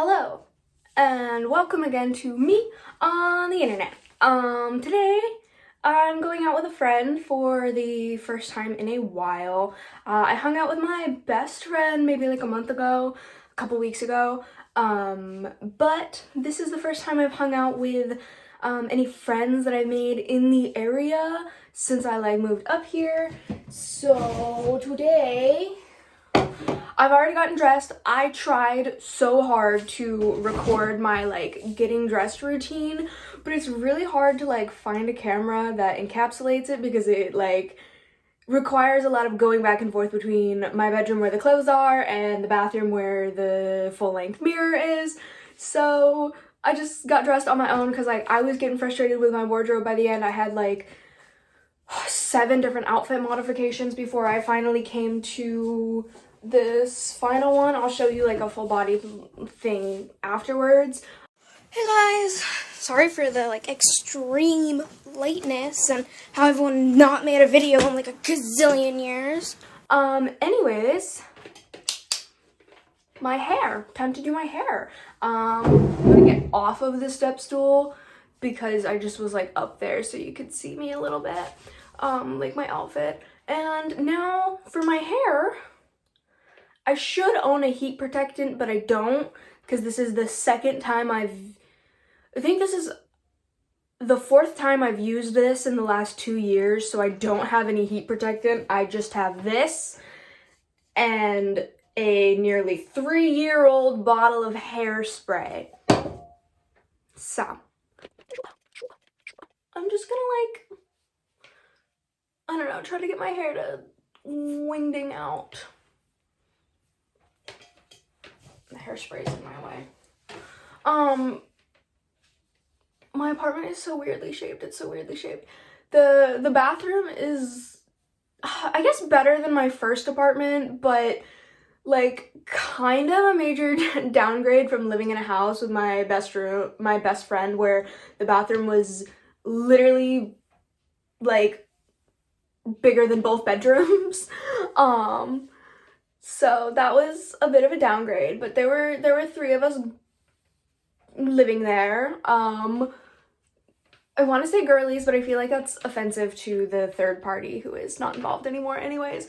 Hello, and welcome again to me on the internet. Today I'm going out with a friend for the first time in a while. I hung out with my best friend maybe like a month ago, a couple weeks ago, but this is the first time I've hung out with any friends that I made in the area since I moved up here. So today I've already gotten dressed. I tried so hard to record my getting dressed routine, but it's really hard to find a camera that encapsulates it because it requires a lot of going back and forth between my bedroom where the clothes are and the bathroom where the full-length mirror is. So I just got dressed on my own because I was getting frustrated with my wardrobe by the end. I had 7 different outfit modifications before I finally came to this final one. I'll show you a full body thing afterwards. Hey guys, sorry for the extreme lateness and how everyone not made a video in a gazillion years. Anyways, my hair. Time to do my hair. I'm gonna get off of the step stool because I just was up there so you could see me a little bit. My outfit. And now for my hair, I should own a heat protectant, but I don't because this is the second time I think this is the 4th time I've used this in the last 2 years, so I don't have any heat protectant. I just have this and a nearly 3-year-old bottle of hairspray. So, I'm just gonna I don't know, try to get my hair to wingding out. The hairspray's in my way. My apartment is so weirdly shaped. It's so weirdly shaped. The bathroom is, I guess, better than my first apartment, but kind of a major downgrade from living in a house with my best friend, where the bathroom was literally bigger than both bedrooms. So that was a bit of a downgrade, but there were 3 of us living there. I want to say girlies, but I feel like that's offensive to the third party who is not involved anymore anyways.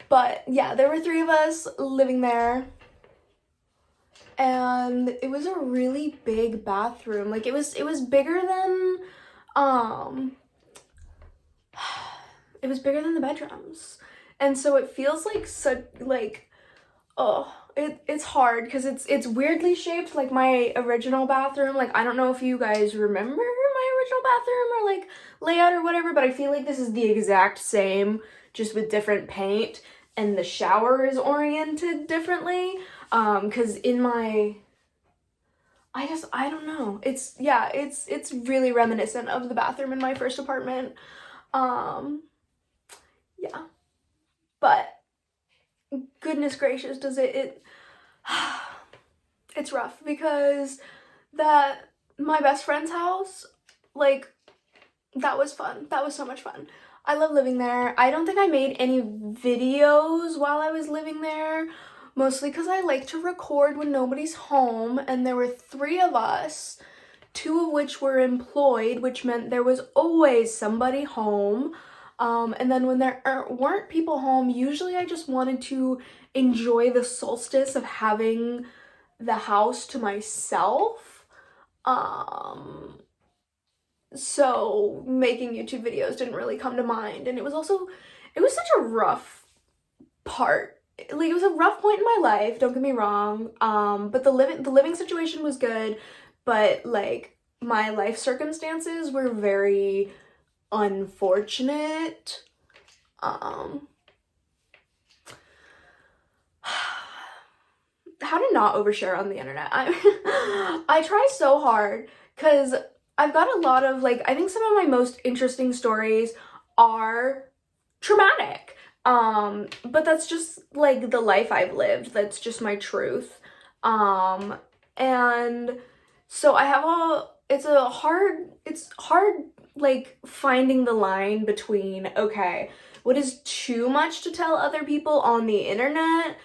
But yeah, there were 3 of us living there, and it was a really big bathroom. It was bigger than it was bigger than the bedrooms. And so it feels it's hard because it's weirdly shaped like my original bathroom. I don't know if you guys remember my original bathroom or layout or whatever, but I feel like this is the exact same, just with different paint, and the shower is oriented differently. Because in my, I don't know. It's really reminiscent of the bathroom in my first apartment. Yeah. But goodness gracious, does it it's rough because my best friend's house, that was fun. That was so much fun. I love living there. I don't think I made any videos while I was living there, mostly because I like to record when nobody's home, and there were 3 of us, 2 of which were employed, which meant there was always somebody home. And then when there weren't people home, usually I just wanted to enjoy the solstice of having the house to myself. So making YouTube videos didn't really come to mind. And it was such a rough part. It was a rough point in my life, don't get me wrong. But the living situation was good, but my life circumstances were very unfortunate. How to not overshare on the internet. I try so hard because I've got a lot of I think some of my most interesting stories are traumatic. But that's just the life I've lived. That's just my truth. And so I have it's hard finding the line between, okay, what is too much to tell other people on the internet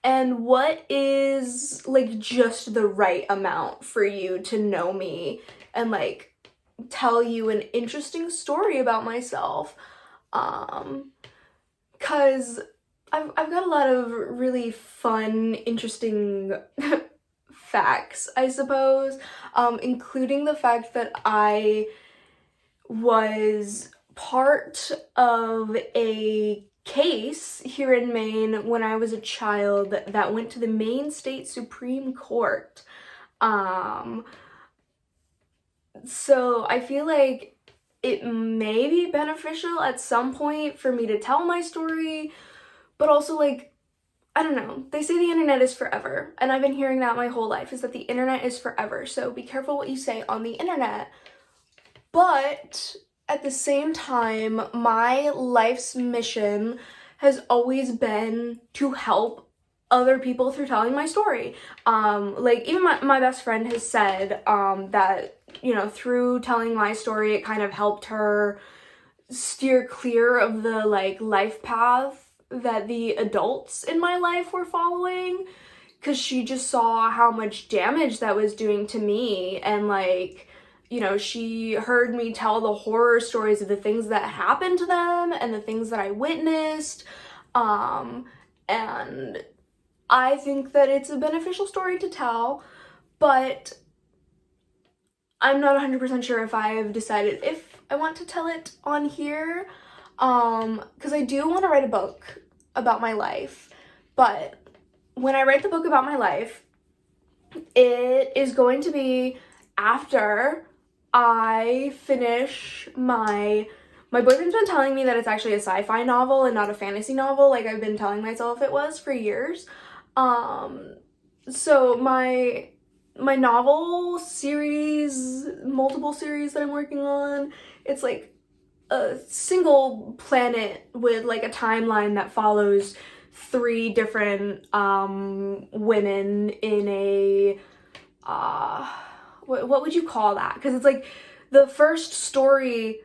and what is like just the right amount for you to know me and like tell you an interesting story about myself. Cause I've got a lot of really fun, interesting facts, I suppose, including the fact that I was part of a case here in Maine when I was a child that went to the Maine State Supreme Court. So I feel like it may be beneficial at some point for me to tell my story, but also like, I don't know, they say the internet is forever, and I've been hearing that my whole life, is that the internet is forever, so be careful what you say on the internet. But at the same time, my life's mission has always been to help other people through telling my story. Like even my best friend has said that, you know, through telling my story, it kind of helped her steer clear of the like life path that the adults in my life were following, because she just saw how much damage that was doing to me. And like, you know, she heard me tell the horror stories of the things that happened to them and the things that I witnessed. And I think that it's a beneficial story to tell, but I'm not 100% sure if I have decided if I want to tell it on here, because I do want to write a book about my life, but when I write the book about my life, it is going to be after I finish my boyfriend's been telling me that it's actually a sci-fi novel and not a fantasy novel, like I've been telling myself it was for years. So my novel series, multiple series that I'm working on, it's like a single planet with like a timeline that follows 3 different women in a what would you call that? Because it's like the first story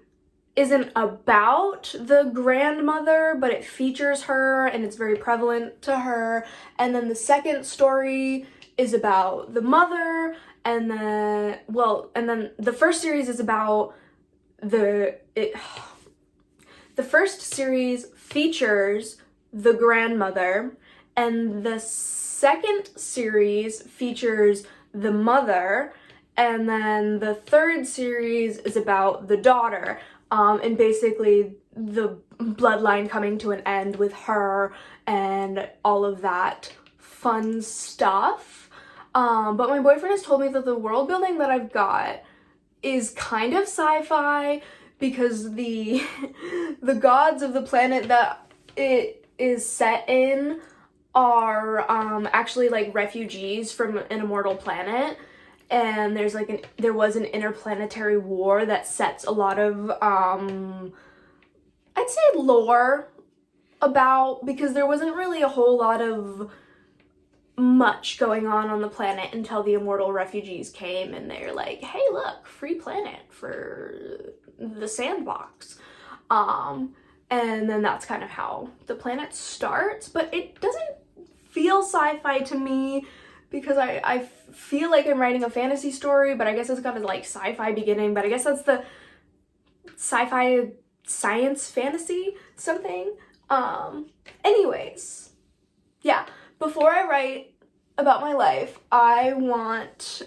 isn't about the grandmother, but it features her and it's very prevalent to her. And then the second story is about the mother, and then the first series is about the first series features the grandmother, and the second series features the mother, and then the third series is about the daughter, and basically the bloodline coming to an end with her and all of that fun stuff. But my boyfriend has told me that the world building that I've got is kind of sci-fi, because the gods of the planet that it is set in are actually like refugees from an immortal planet, and there was an interplanetary war that sets a lot of I'd say lore about, because there wasn't really a whole lot of much going on the planet until the immortal refugees came, and they're like, hey look, free planet for the sandbox. And then that's kind of how the planet starts, but it doesn't feel sci-fi to me, because I feel like I'm writing a fantasy story, but I guess it's got a like sci-fi beginning, but I guess that's the sci-fi science fantasy something. Anyways, yeah, before I write about my life, I want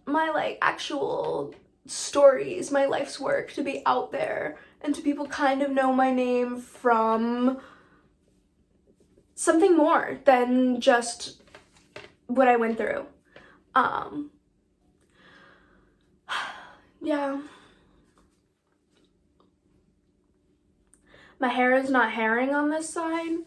my like actual stories, my life's work, to be out there and to people kind of know my name from something more than just what I went through. Yeah. My hair is not hairing on this side.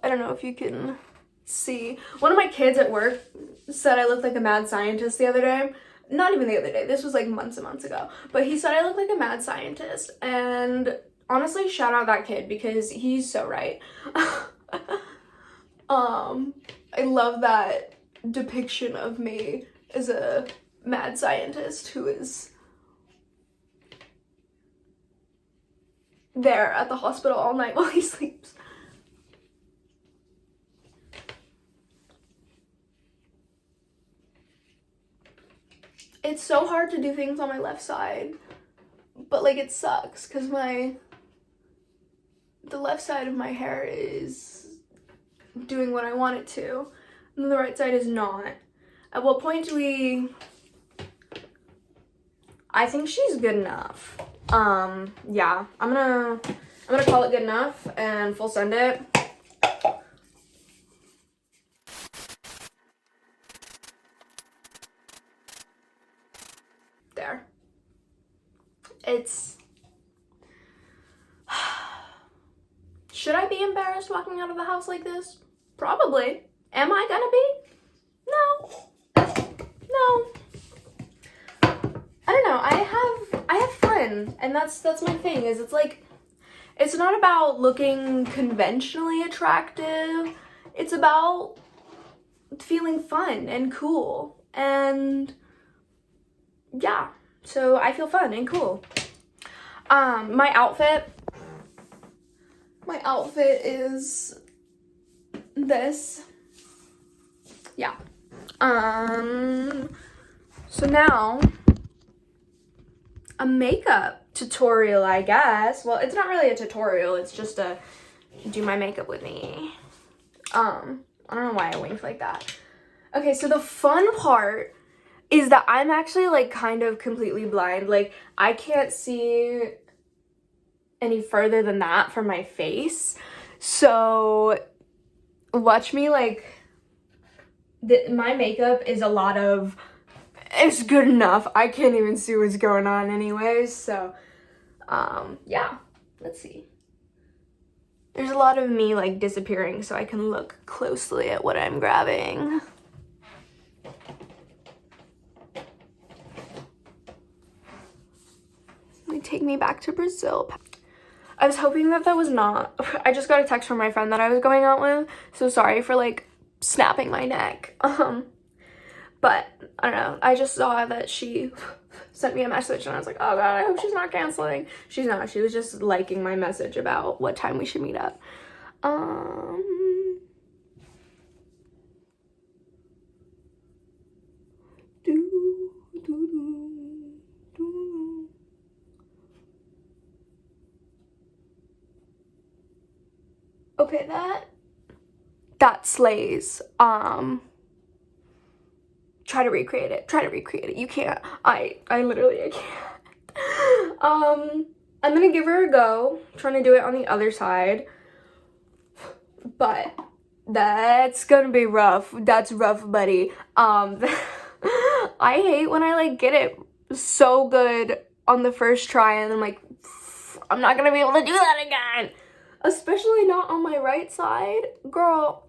I don't know if you can see. One of my kids at work said I looked like a mad scientist the other day. Not even the other day, this was like months and months ago. But he said I look like a mad scientist, and honestly, shout out that kid, because he's so right. I love that depiction of me as a mad scientist who is there at the hospital all night while he sleeps. it's so hard to do things on my left side, but like it sucks because the left side of my hair is doing what I want it to, and the right side is not. At what point do we... I think she's good enough. Yeah, I'm gonna call it good enough and full send it. There. It's... Should I be embarrassed walking out of the house like this? Probably. Am I gonna be? No. I don't know. I have fun, and that's my thing. Is it's like, it's not about looking conventionally attractive. It's about feeling fun and cool, and yeah. So I feel fun and cool. My outfit is this. Yeah. So now, a makeup tutorial, I guess. Well, it's not really a tutorial, it's just a do my makeup with me. I don't know why I winked like that. Okay, so the fun part is that I'm actually like kind of completely blind. Like, I can't see any further than that from my face. So watch me, like, my makeup is a lot of, it's good enough. I can't even see what's going on anyways. So yeah, let's see. There's a lot of me like disappearing so I can look closely at what I'm grabbing. Take me back to Brazil. I was hoping that was not... I just got a text from my friend that I was going out with, so sorry for like snapping my neck. But I don't know, I just saw that she sent me a message and I was like, oh god, I hope she's not canceling. She's not. She was just liking my message about what time we should meet up. Okay, that slays. Try to recreate it. You can't. I literally can't. I'm gonna give her a go, trying to do it on the other side. But that's gonna be rough. That's rough, buddy. I hate when I like get it so good on the first try and I'm like, I'm not gonna be able to do that again. Especially not on my right side. Girl,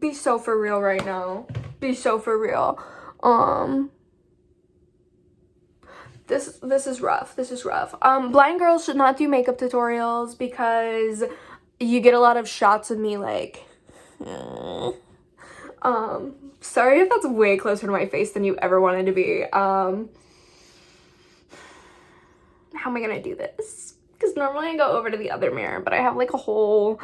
be so for real right now. Be so for real. This is rough. This is rough. Blind girls should not do makeup tutorials because you get a lot of shots of me like, sorry if that's way closer to my face than you ever wanted to be. How am I gonna do this? Because normally I go over to the other mirror, but I have like a whole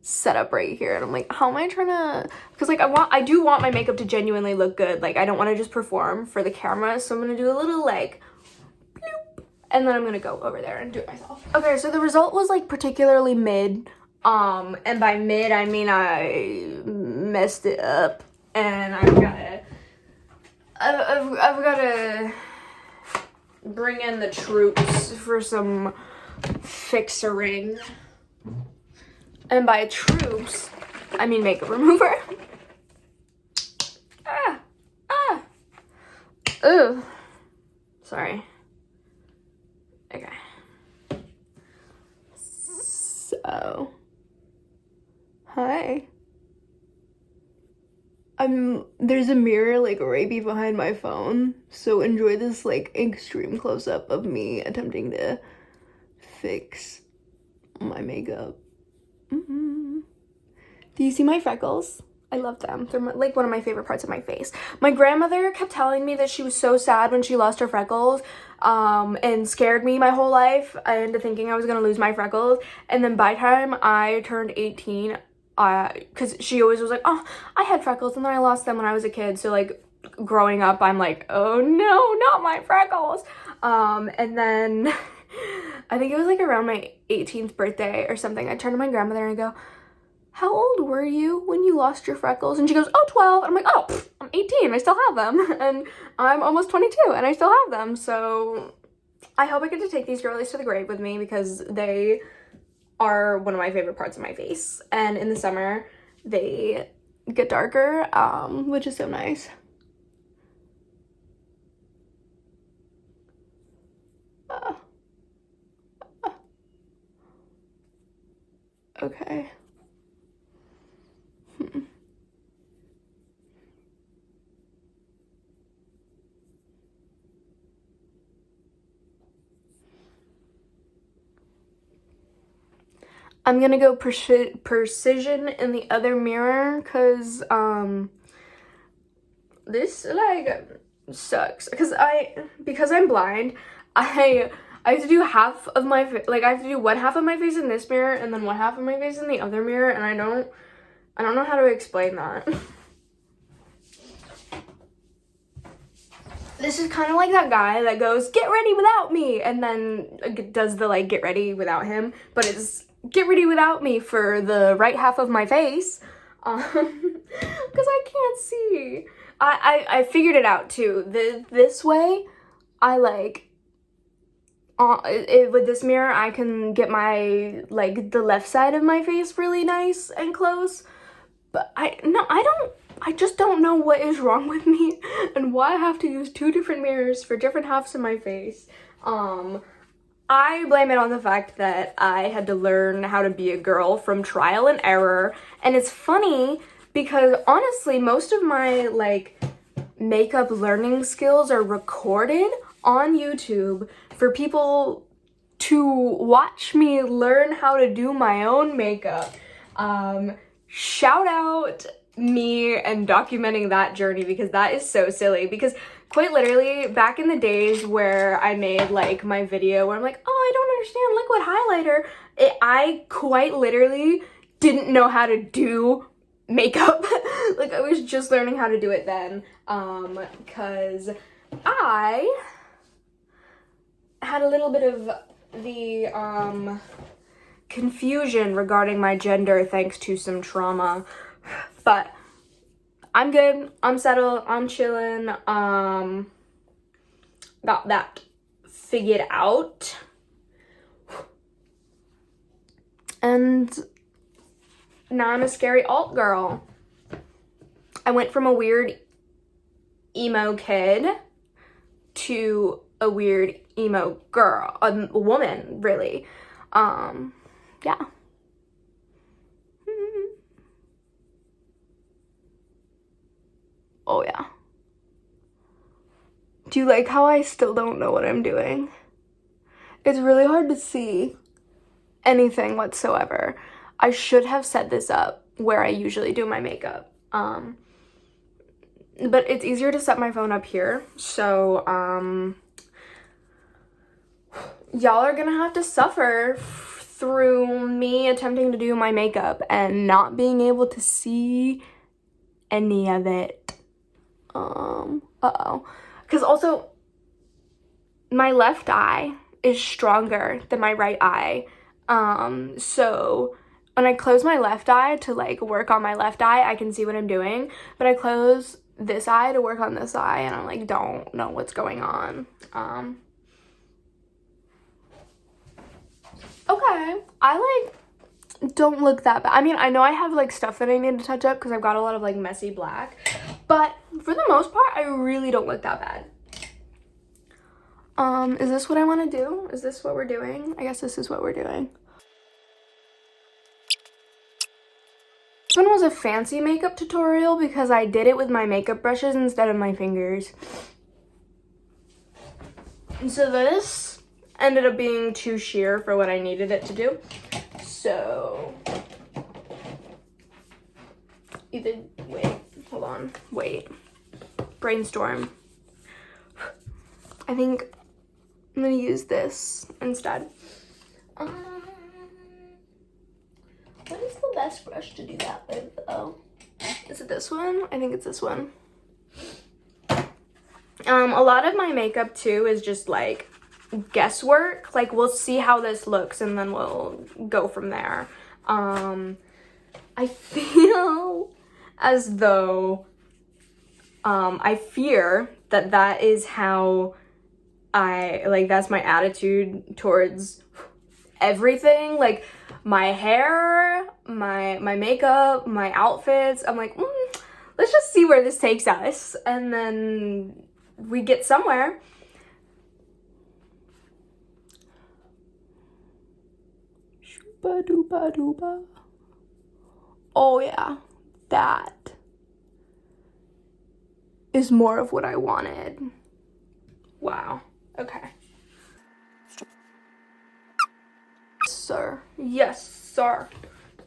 setup right here, and I'm like, how am I trying to, because like I do want my makeup to genuinely look good. Like, I don't want to just perform for the camera, so I'm gonna do a little like bloop, and then I'm gonna go over there and do it myself. Okay, so the result was like particularly mid, and by mid I mean I messed it up, and I've gotta bring in the troops for some fixering. And by troops, I mean makeup remover. Ooh. Sorry. Okay. So. Hi. There's a mirror like right behind my phone. So enjoy this like extreme close-up of me attempting to fix my makeup. Do you see my freckles? I love them. They're like one of my favorite parts of my face. My grandmother kept telling me that she was so sad when she lost her freckles, and scared me my whole life into thinking I was gonna lose my freckles. And then by the time I turned 18, because she always was like, oh, I had freckles and then I lost them when I was a kid. So like growing up, I'm like, oh no, not my freckles. And then I think it was like around my 18th birthday or something, I turned to my grandmother and I go, how old were you when you lost your freckles? And she goes, oh, 12. And I'm like, oh, I'm 18, I still have them. And I'm almost 22 and I still have them. So I hope I get to take these girlies to the grave with me because they are one of my favorite parts of my face. And in the summer, they get darker, which is so nice. Okay. I'm gonna go precision in the other mirror because this like sucks because I'm blind. I have to do half of my I have to do one half of my face in this mirror and then one half of my face in the other mirror, and I don't know how to explain that. This is kind of like that guy that goes, get ready without me, and then does the like get ready without him, but it's get ready without me for the right half of my face, because I can't see. I figured it out too. This way, I like, with this mirror, I can get my, like, the left side of my face really nice and close, but I just don't know what is wrong with me and why I have to use two different mirrors for different halves of my face. I blame it on the fact that I had to learn how to be a girl from trial and error. And it's funny because honestly, most of my like makeup learning skills are recorded on YouTube for people to watch me learn how to do my own makeup. Shout out me and documenting that journey because that is so silly, because quite literally back in the days where I made like my video where I'm like, oh, I don't understand liquid highlighter, I quite literally didn't know how to do makeup. Like I was just learning how to do it then, because I had a little bit of the confusion regarding my gender thanks to some trauma. But I'm good, I'm settled, I'm chilling, got that figured out. And now I'm a scary alt girl. I went from a weird emo kid to a weird emo girl, a woman, really. Yeah. Oh yeah. Do you like how I still don't know what I'm doing? It's really hard to see anything whatsoever. I should have set this up where I usually do my makeup. But it's easier to set my phone up here. So, y'all are gonna have to suffer through me attempting to do my makeup and not being able to see any of it. Because also, my left eye is stronger than my right eye. So when I close my left eye to like work on my left eye, I can see what I'm doing. But I close this eye to work on this eye and I like don't know what's going on. Okay, I like don't look that bad. I mean, I know I have like stuff that I need to touch up because I've got a lot of like messy black, but for the most part, I really don't look that bad. Is this what I want to do? Is this what we're doing? I guess this is what we're doing. This one was a fancy makeup tutorial because I did it with my makeup brushes instead of my fingers. And so this ended up being too sheer for what I needed it to do. So, wait, brainstorm. I think I'm gonna use this instead. What is the best brush to do that with? Oh, is it this one? I think it's this one. A lot of my makeup too is just like guesswork. Like we'll see how this looks and then we'll go from there. I feel as though I fear that that is how that's my attitude towards everything. Like my hair, my makeup, my outfits. I'm like, let's just see where this takes us, and then we get somewhere. Shooba dooba dooba. Oh yeah, that is more of what I wanted. Wow. Okay. Sir. Yes, sir.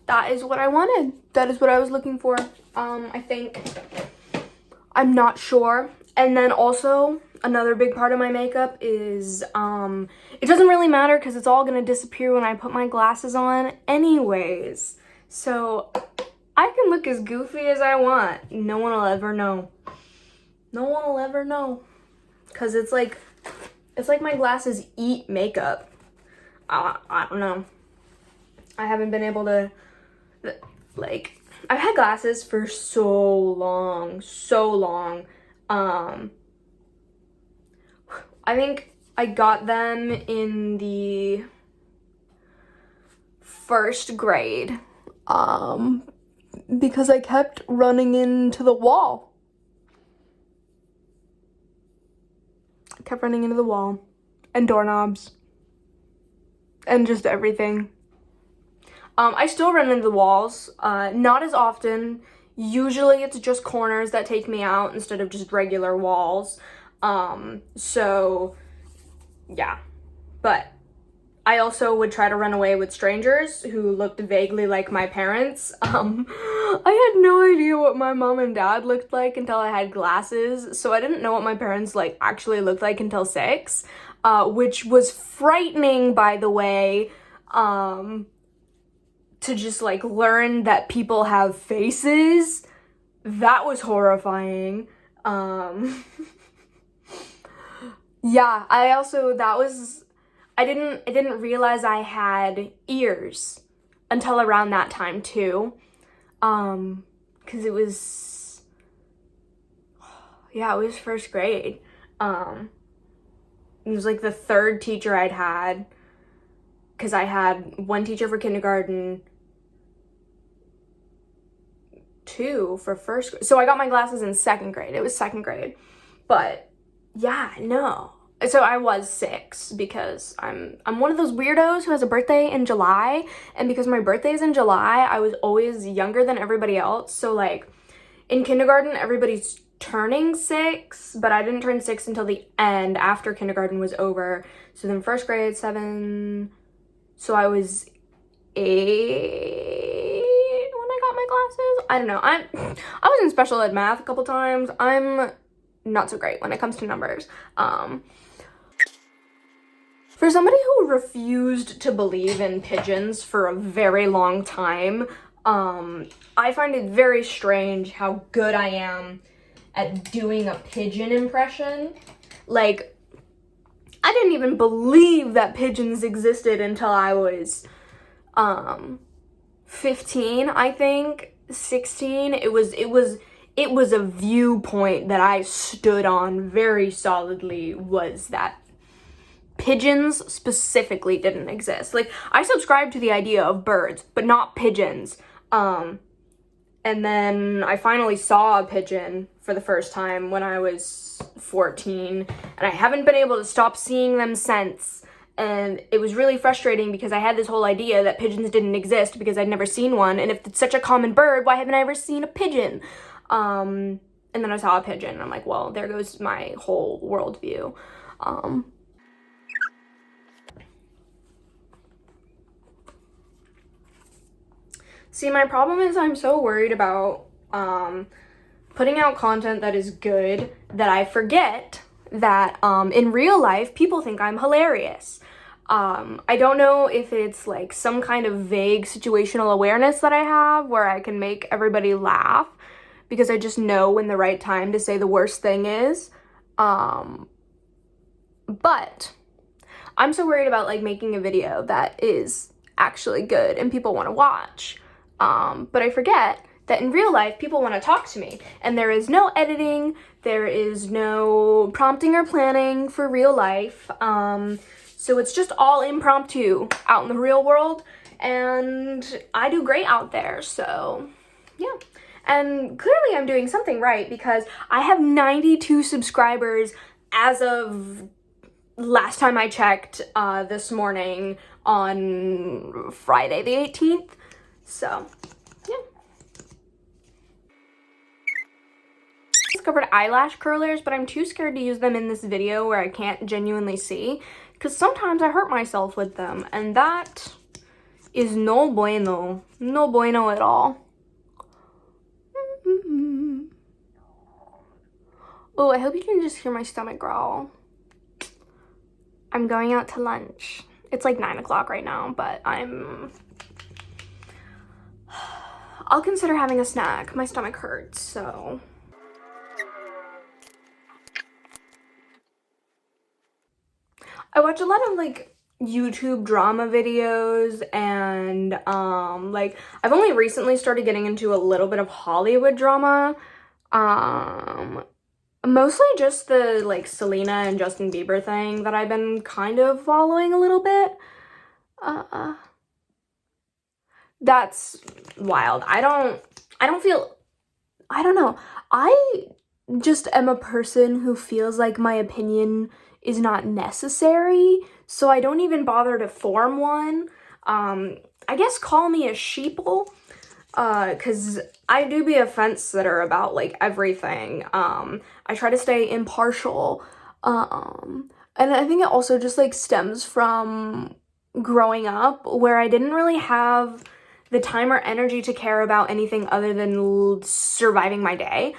That is what I wanted. That is what I was looking for. I think. I'm not sure. And then also, another big part of my makeup is, it doesn't really matter because it's all gonna disappear when I put my glasses on anyways. So, I can look as goofy as I want. No one will ever know. No one will ever know. Because it's like my glasses eat makeup. I don't know. I haven't been able to, like, I've had glasses for so long. I think I got them in the 1st grade, because I kept running into the wall. I kept running into the wall and doorknobs and just everything. I still run into the walls, not as often. Usually it's just corners that take me out instead of just regular walls. So yeah, but I also would try to run away with strangers who looked vaguely like my parents. I had no idea what my mom and dad looked like until I had glasses, so I didn't know what my parents like actually looked like until 6, which was frightening, by the way, to just like learn that people have faces. That was horrifying. Yeah, I didn't realize I had ears until around that time too. Cause it was 1st grade. It was like the 3rd teacher I'd had, cause I had one teacher for kindergarten, 2 for 1st grade. So I got my glasses in 2nd grade. It was 2nd grade. But yeah, no. So I was 6 because I'm one of those weirdos who has a birthday in July, and because my birthday is in July, I was always younger than everybody else. So like in kindergarten, everybody's turning 6, but I didn't turn 6 until the end after kindergarten was over. So then 1st grade, 7, so I was 8 when I got my glasses. I don't know. I was in special ed math a couple times. I'm not so great when it comes to numbers. For somebody who refused to believe in pigeons for a very long time, I find it very strange how good I am at doing a pigeon impression. Like, I didn't even believe that pigeons existed until I was 15, I think, 16. It was a viewpoint that I stood on very solidly, was that pigeons specifically didn't exist. Like, I subscribed to the idea of birds, but not pigeons. And then I finally saw a pigeon for the first time when I was 14, and I haven't been able to stop seeing them since. And it was really frustrating because I had this whole idea that pigeons didn't exist because I'd never seen one, and if it's such a common bird, why haven't I ever seen a pigeon? And then I saw a pigeon, and I'm like, well, there goes my whole worldview. See, my problem is I'm so worried about putting out content that is good that I forget that in real life, people think I'm hilarious. I don't know if it's like some kind of vague situational awareness that I have where I can make everybody laugh because I just know when the right time to say the worst thing is. But I'm so worried about like making a video that is actually good and people want to watch. But I forget that in real life, people want to talk to me, and there is no editing, there is no prompting or planning for real life. So it's just all impromptu out in the real world, and I do great out there, so yeah. And clearly I'm doing something right because I have 92 subscribers as of last time I checked, this morning on Friday the 18th. So, yeah. I discovered eyelash curlers, but I'm too scared to use them in this video where I can't genuinely see, because sometimes I hurt myself with them, and that is no bueno. No bueno at all. Oh, I hope you can just hear my stomach growl. I'm going out to lunch. It's like 9 o'clock right now, but I'll consider having a snack. My stomach hurts, so. I watch a lot of like YouTube drama videos, and like I've only recently started getting into a little bit of Hollywood drama. Mostly just the like Selena and Justin Bieber thing that I've been kind of following a little bit. That's wild. I don't know. I just am a person who feels like my opinion is not necessary, so I don't even bother to form one. I guess call me a sheeple, because I do be a fence sitter about like everything. I try to stay impartial, and I think it also just like stems from growing up where I didn't really have the time or energy to care about anything other than surviving my day.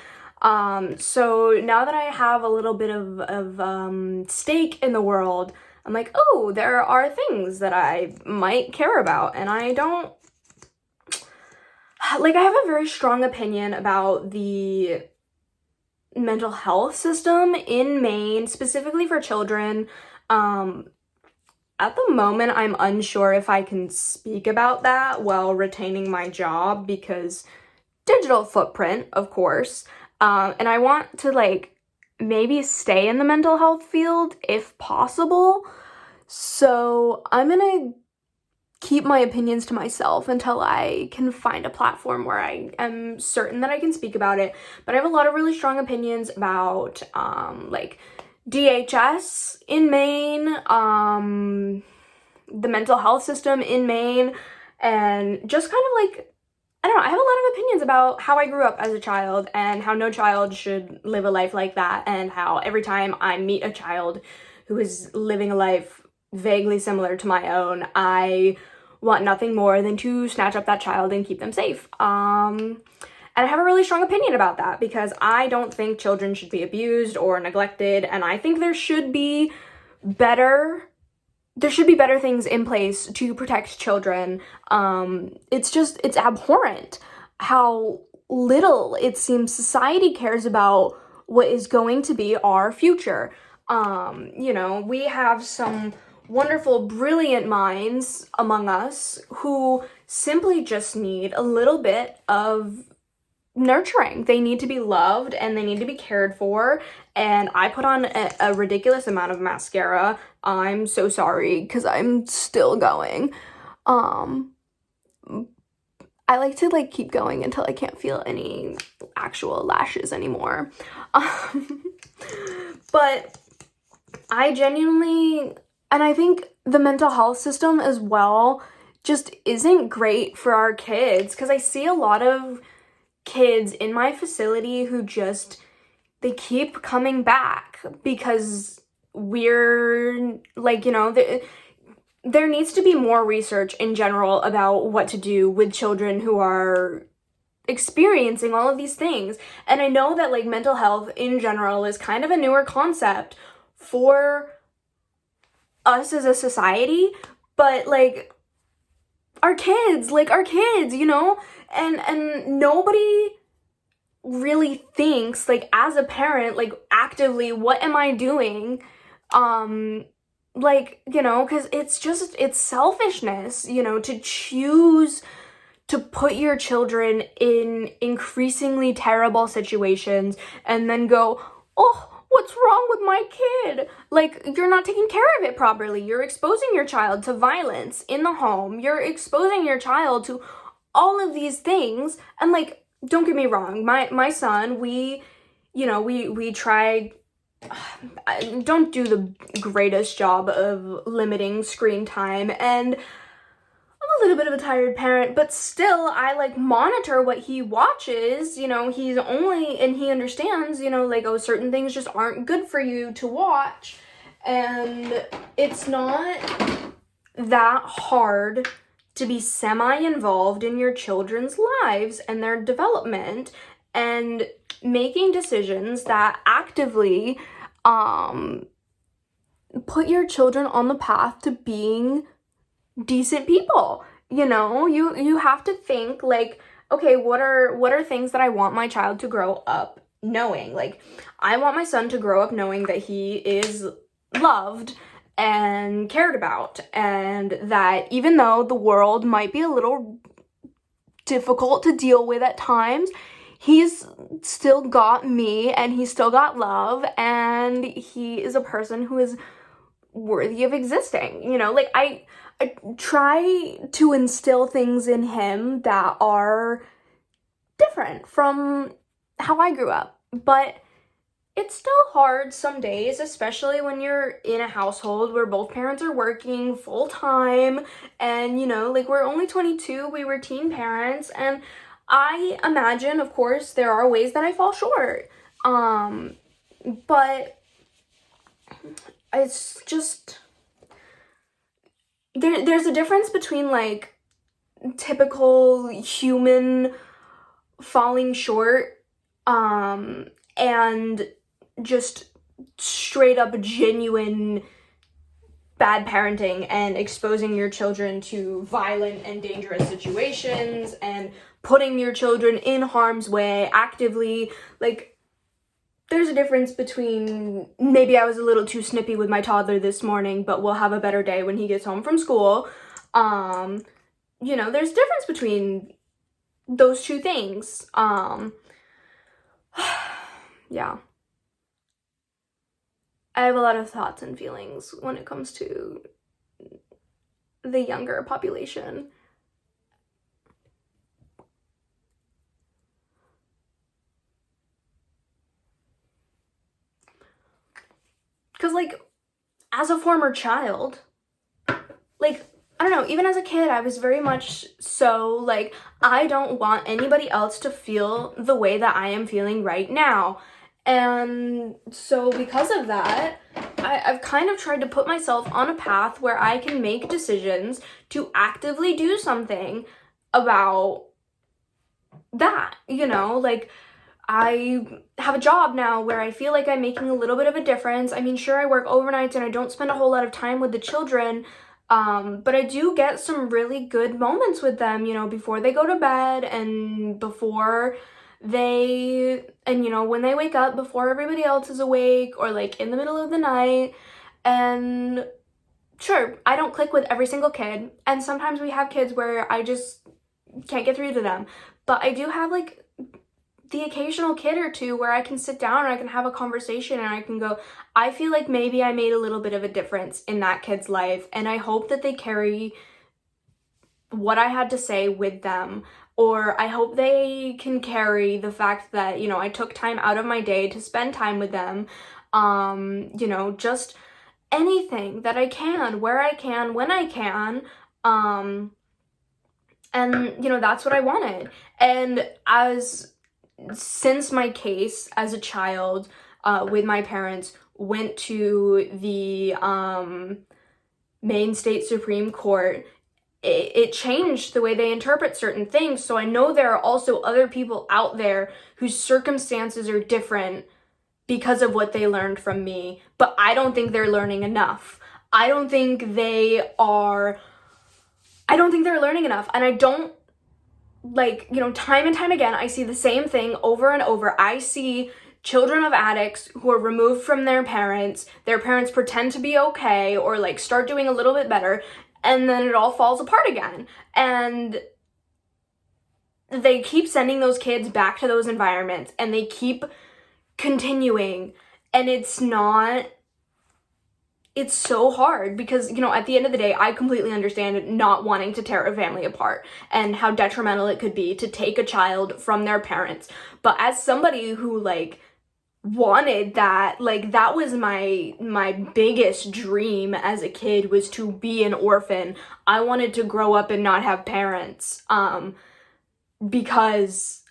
So now that I have a little bit of stake in the world, I'm like, oh, there are things that I might care about, and I don't, like, I have a very strong opinion about the mental health system in Maine, specifically for children. At the moment, I'm unsure if I can speak about that while retaining my job because digital footprint, of course. And I want to like maybe stay in the mental health field if possible. So I'm gonna keep my opinions to myself until I can find a platform where I am certain that I can speak about it. But I have a lot of really strong opinions about like DHS in Maine, the mental health system in Maine, and just kind of like, I don't know, I have a lot of opinions about how I grew up as a child and how no child should live a life like that, and how every time I meet a child who is living a life vaguely similar to my own, I want nothing more than to snatch up that child and keep them safe. And I have a really strong opinion about that because I don't think children should be abused or neglected, and I think there should be better things in place to protect children. It's abhorrent how little it seems society cares about what is going to be our future. You know, we have some wonderful, brilliant minds among us who simply just need a little bit of nurturing. They need to be loved and they need to be cared for, and I put on a ridiculous amount of mascara. I'm so sorry because I'm still going. I like to like keep going until I can't feel any actual lashes anymore. But I genuinely, and I think the mental health system as well just isn't great for our kids, because I see a lot of kids in my facility who just, they keep coming back because we're like, you know, there needs to be more research in general about what to do with children who are experiencing all of these things. And I know that like mental health in general is kind of a newer concept for us as a society, but like our kids, you know, and nobody really thinks, like, as a parent, like, actively, what am I doing? Like, you know, because it's selfishness, you know, to choose to put your children in increasingly terrible situations and then go, oh, what's wrong with my kid? Like, you're not taking care of it properly. You're exposing your child to violence in the home. You're exposing your child to all of these things. And, like, don't get me wrong, my son, we tried. I don't do the greatest job of limiting screen time, and I'm a little bit of a tired parent, but still, I, like, monitor what he watches. You know, he's only, and he understands, you know, like, oh, certain things just aren't good for you to watch, and it's not that hard to be semi-involved in your children's lives and their development and making decisions that actively put your children on the path to being decent people. You know, you have to think, like, okay, what are things that I want my child to grow up knowing? Like, I want my son to grow up knowing that he is loved and cared about, and that even though the world might be a little difficult to deal with at times, he's still got me and he's still got love, and he is a person who is worthy of existing. You know, like, I try to instill things in him that are different from how I grew up, but it's still hard some days, especially when you're in a household where both parents are working full time, and, you know, like, we're only 22, we were teen parents, and I imagine, of course, there are ways that I fall short, but it's just, there's a difference between, like, typical human falling short, and just straight up genuine bad parenting and exposing your children to violent and dangerous situations and putting your children in harm's way actively. Like, there's a difference between, maybe I was a little too snippy with my toddler this morning, but we'll have a better day when he gets home from school. You know, there's a difference between those two things. Yeah. I have a lot of thoughts and feelings when it comes to the younger population. Because, like, as a former child, like, I don't know, even as a kid, I was very much so, like, I don't want anybody else to feel the way that I am feeling right now. And so because of that, I've kind of tried to put myself on a path where I can make decisions to actively do something about that, you know? Like, I have a job now where I feel like I'm making a little bit of a difference. I mean, sure, I work overnights and I don't spend a whole lot of time with the children, but I do get some really good moments with them, you know, before they go to bed and before and, you know, when they wake up, before everybody else is awake, or, like, in the middle of the night. And sure, I don't click with every single kid, and sometimes we have kids where I just can't get through to them, but I do have, like, the occasional kid or two where I can sit down and I can have a conversation and I can go, I feel like maybe I made a little bit of a difference in that kid's life, and I hope that they carry what I had to say with them, or I hope they can carry the fact that, you know, I took time out of my day to spend time with them. You know, just anything that I can, where I can, when I can. And, you know, that's what I wanted. And since my case as a child with my parents went to the Maine State Supreme Court, it changed the way they interpret certain things. So I know there are also other people out there whose circumstances are different because of what they learned from me, but I don't think they're learning enough. I don't think they're learning enough, and I don't like, you know, time and time again, I see the same thing over and over. I see children of addicts who are removed from their parents pretend to be okay or like start doing a little bit better, and then it all falls apart again. And they keep sending those kids back to those environments, and they keep continuing, and it's so hard because, you know, at the end of the day, I completely understand not wanting to tear a family apart and how detrimental it could be to take a child from their parents. But as somebody who, like, wanted that, like, that was my biggest dream as a kid, was to be an orphan. I wanted to grow up and not have parents, because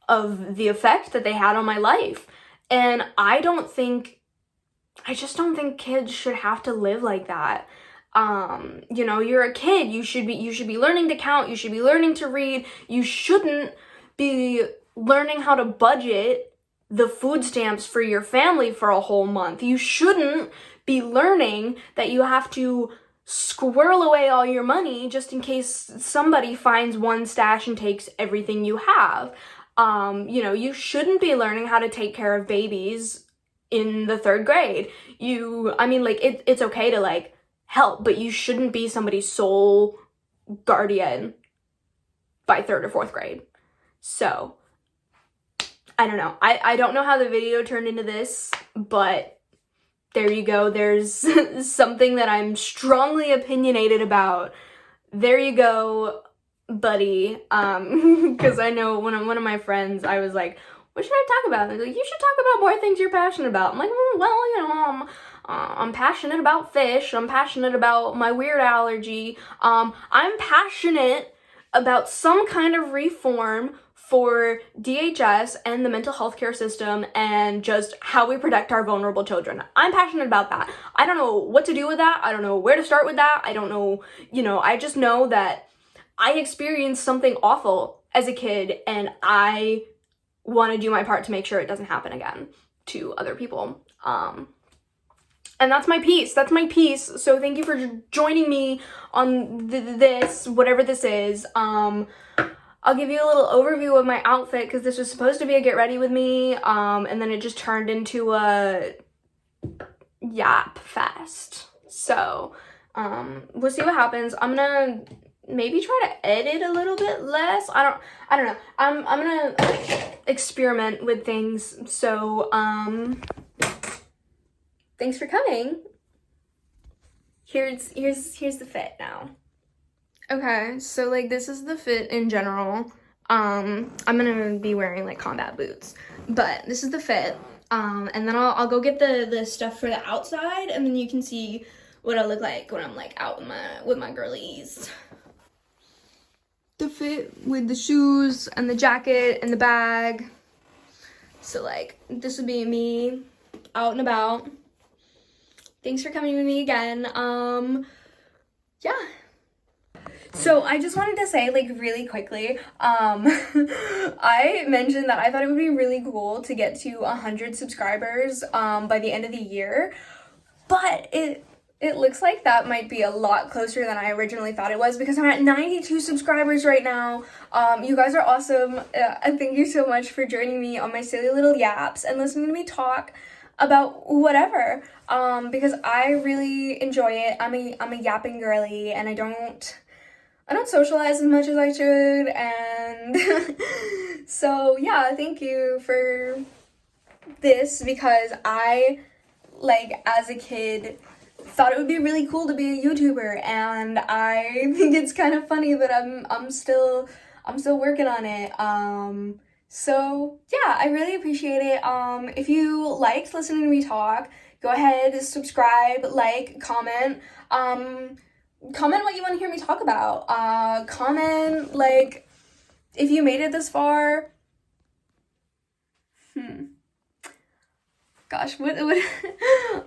of the effect that they had on my life. And I just don't think kids should have to live like that. You know, you're a kid, you should be learning to count, you should be learning to read, you shouldn't be learning how to budget the food stamps for your family for a whole month. You shouldn't be learning that you have to squirrel away all your money just in case somebody finds one stash and takes everything you have. You know, you shouldn't be learning how to take care of babies in the 3rd grade. It's okay to, like, help, but you shouldn't be somebody's sole guardian by 3rd or 4th grade. So, I don't know. I don't know how the video turned into this, but there you go. There's something that I'm strongly opinionated about. There you go, buddy. Because I know one of my friends, I was like, what should I talk about? And they're like, you should talk about more things you're passionate about. I'm like, well, you know, I'm passionate about fish. I'm passionate about my weird allergy. I'm passionate about some kind of reform for DHS and the mental health care system and just how we protect our vulnerable children. I'm passionate about that. I don't know what to do with that. I don't know where to start with that. I don't know, you know, I just know that I experienced something awful as a kid, and I want to do my part to make sure it doesn't happen again to other people. And that's my piece. That's my piece. So thank you for joining me on this, whatever this is. I'll give you a little overview of my outfit because this was supposed to be a get ready with me, and then it just turned into a yap fest. So, we'll see what happens. I'm gonna maybe try to edit a little bit less. I don't know. I'm gonna experiment with things. So, thanks for coming. Here's the fit now. Okay, so, like, this is the fit in general. I'm gonna be wearing, like, combat boots, but this is the fit. And then I'll go get the stuff for the outside, and then you can see what I look like when I'm, like, out with my girlies. The fit with the shoes and the jacket and the bag. So, like, this would be me out and about. Thanks for coming with me again. Yeah. So I just wanted to say, like, really quickly, I mentioned that I thought it would be really cool to get to 100 subscribers by the end of the year, but it looks like that might be a lot closer than I originally thought it was, because I'm at 92 subscribers right now. You guys are awesome, and thank you so much for joining me on my silly little yaps and listening to me talk about whatever, because I really enjoy it. I'm a yapping girly, and I don't socialize as much as I should, and so yeah, thank you for this, because I, like, as a kid, thought it would be really cool to be a YouTuber, and I think it's kind of funny that I'm still working on it. So yeah, I really appreciate it. If you liked listening to me talk, go ahead, subscribe, like, comment. Comment what you want to hear me talk about. Comment, like, if you made it this far. Gosh, what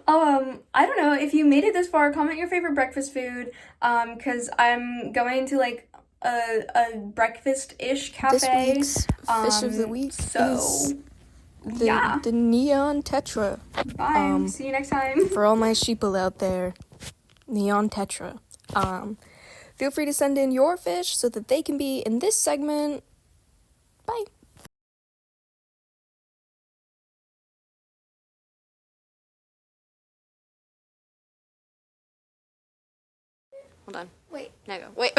I don't know, if you made it this far, comment your favorite breakfast food, because I'm going to, like, a breakfast-ish cafe. This week's fish of the week is the neon tetra. Bye, see you next time. For all my sheeple out there, neon tetra. Feel free to send in your fish so that they can be in this segment. Bye. Hold on. Wait. Now go. Wait.